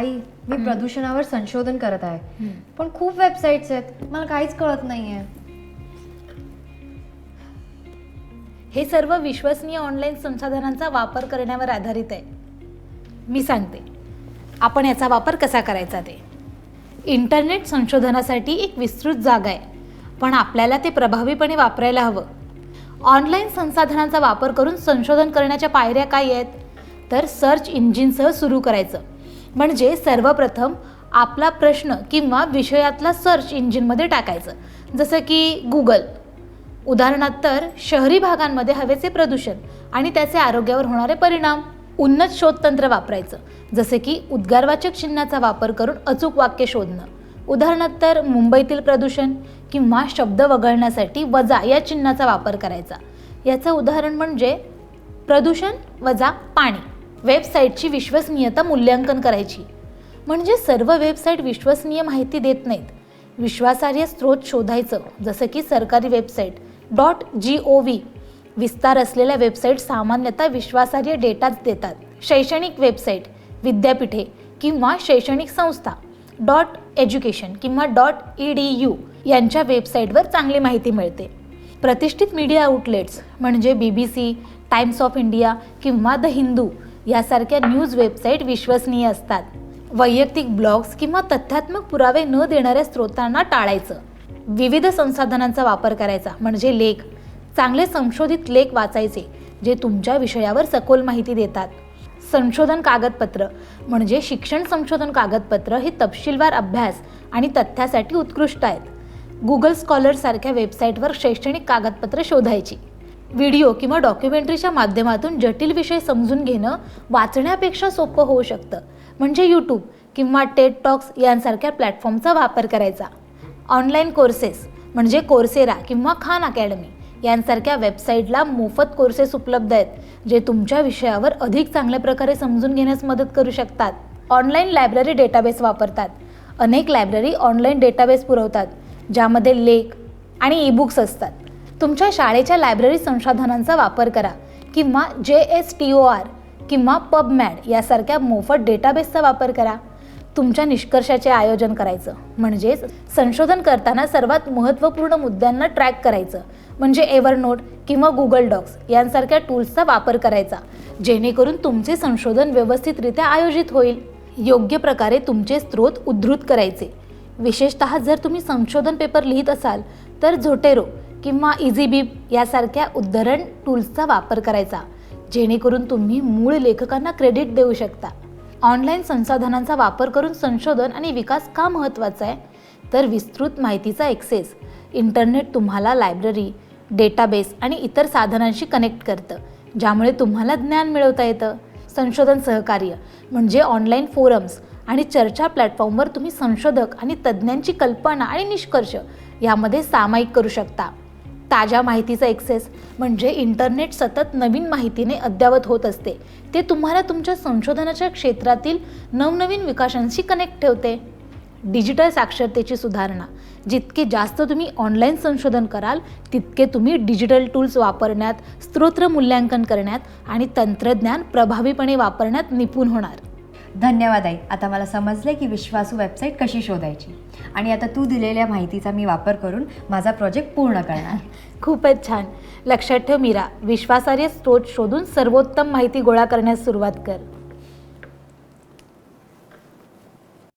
आई, मी प्रदूषणावर संशोधन करत आहे, पण खूप वेबसाईट्स आहेत, मला काहीच कळत नाहीये. हे सर्व विश्वसनीय ऑनलाईन संसाधनांचा वापर करण्यावर आधारित आहे. मी सांगते आपण याचा वापर कसा करायचा ते. इंटरनेट संशोधनासाठी एक विस्तृत जागा आहे, पण आपल्याला ते प्रभावीपणे वापरायला हवं. ऑनलाईन संसाधनांचा वापर करून संशोधन करण्याच्या पायऱ्या काय आहेत, तर सर्च इंजिनसह सुरू करायचं. म्हणजे सर्वप्रथम आपला प्रश्न किंवा विषयातला सर्च इंजिनमध्ये टाकायचं, जसं की गुगल. उदाहरणार्थ तर शहरी भागांमध्ये हवेचे प्रदूषण आणि त्याचे आरोग्यावर होणारे परिणाम. उन्नत शोधतंत्र वापरायचं, जसे की उद्गारवाचक चिन्हाचा वापर करून अचूक वाक्य शोधणं. उदाहरणार्थ तर मुंबईतील प्रदूषण किंवा शब्द वगळण्यासाठी वजा या चिन्हाचा वापर करायचा. याचं उदाहरण म्हणजे प्रदूषण वजा पाणी. वेबसाईटची विश्वसनीयता मूल्यांकन करायची, म्हणजे सर्व वेबसाईट विश्वसनीय माहिती देत नाहीत. विश्वासार्ह स्रोत शोधायचं, जसं की सरकारी वेबसाईट .gov. विस्तार असलेल्या वेबसाईट सामान्यतः विश्वासार्ह डेटाच देतात. शैक्षणिक वेबसाईट, विद्यापीठे किंवा शैक्षणिक संस्था .education किंवा .edu यांच्या वेबसाईटवर चांगली माहिती मिळते. प्रतिष्ठित मीडिया आउटलेट्स म्हणजे BBC, टाइम्स ऑफ इंडिया किंवा द हिंदू यासारख्या न्यूज वेबसाईट विश्वसनीय असतात. वैयक्तिक ब्लॉग्स किंवा तथ्यात्मक पुरावे न देणाऱ्या स्रोतांना टाळायचं. विविध संसाधनांचा वापर करायचा, म्हणजे लेख, चांगले संशोधित लेख वाचायचे जे तुमच्या विषयावर सखोल माहिती देतात. संशोधन कागदपत्र म्हणजे शिक्षण संशोधन कागदपत्र हे तपशीलवार अभ्यास आणि तथ्यासाठी उत्कृष्ट आहेत. गुगल स्कॉलर सारख्या वेबसाईटवर शैक्षणिक कागदपत्र शोधायची. व्हिडिओ किंवा डॉक्युमेंटरीच्या माध्यमातून जटिल विषय समजून घेणं वाचण्यापेक्षा सोपं होऊ शकतं, म्हणजे यूट्यूब किंवा टेड टॉक्स यांसारख्या प्लॅटफॉर्मचा वापर करायचा. ऑनलाईन कोर्सेस म्हणजे कोर्सेरा किंवा खान अकॅडमी यांसारख्या वेबसाईटला मोफत कोर्सेस उपलब्ध आहेत, जे तुमच्या विषयावर अधिक चांगल्या प्रकारे समजून घेण्यास मदत करू शकतात. ऑनलाईन लायब्ररी डेटाबेस वापरतात. अनेक लायब्ररी ऑनलाईन डेटाबेस पुरवतात, ज्यामध्ये लेख आणि ईबुक्स असतात. तुमच्या शाळेच्या लायब्ररी संसाधनांचा वापर करा किंवा JSTOR किंवा PubMed यासारख्या मोफत डेटाबेसचा वापर करा. तुमच्या निष्कर्षाचे आयोजन करायचं, म्हणजेच संशोधन करताना सर्वात महत्त्वपूर्ण मुद्द्यांना ट्रॅक करायचं, म्हणजे एव्हरनोट किंवा गुगल डॉक्स यांसारख्या टूल्सचा वापर करायचा, जेणेकरून तुमचे संशोधन व्यवस्थितरित्या आयोजित होईल. योग्य प्रकारे तुमचे स्रोत उद्धृत करायचे. विशेषतः जर तुम्ही संशोधन पेपर लिहित असाल तर झोटेरो किंवा इझीबीब यासारख्या उद्धरण टूल्सचा वापर करायचा, जेणेकरून तुम्ही मूळ लेखकांना क्रेडिट देऊ शकता. ऑनलाईन संसाधनांचा वापर करून संशोधन आणि विकास का महत्त्वाचा आहे, तर विस्तृत माहितीचा ॲक्सेस. इंटरनेट तुम्हाला लायब्ररी, डेटाबेस आणि इतर साधनांशी कनेक्ट करतं, ज्यामुळे तुम्हाला ज्ञान मिळवता येतं. संशोधन सहकार्य म्हणजे ऑनलाईन फोरम्स आणि चर्चा प्लॅटफॉर्मवर तुम्ही संशोधक आणि तज्ज्ञांची कल्पना आणि निष्कर्ष यामध्ये सामायिक करू शकता. ताज्या माहितीचा ॲक्सेस म्हणजे इंटरनेट सतत नवीन माहितीने अद्ययावत होत असते. ते तुम्हाला तुमच्या संशोधनाच्या क्षेत्रातील नवनवीन विकासांशी कनेक्ट ठेवते. डिजिटल साक्षरतेची सुधारणा. जितके जास्त तुम्ही ऑनलाईन संशोधन कराल, तितके तुम्ही डिजिटल टूल्स वापरण्यात, स्त्रोत मूल्यांकन करण्यात आणि तंत्रज्ञान प्रभावीपणे वापरण्यात निपुण होणार. धन्यवाद आई, आता मला समजले की विश्वासू वेबसाईट कशी शोधायची, आणि आता तू दिलेल्या माहितीचा मी वापर करून माझा प्रोजेक्ट पूर्ण करणार. खूपच छान. लक्षात ठेव मीरा, विश्वासार्ह स्रोत शोधून सर्वोत्तम माहिती गोळा करण्यास सुरुवात कर.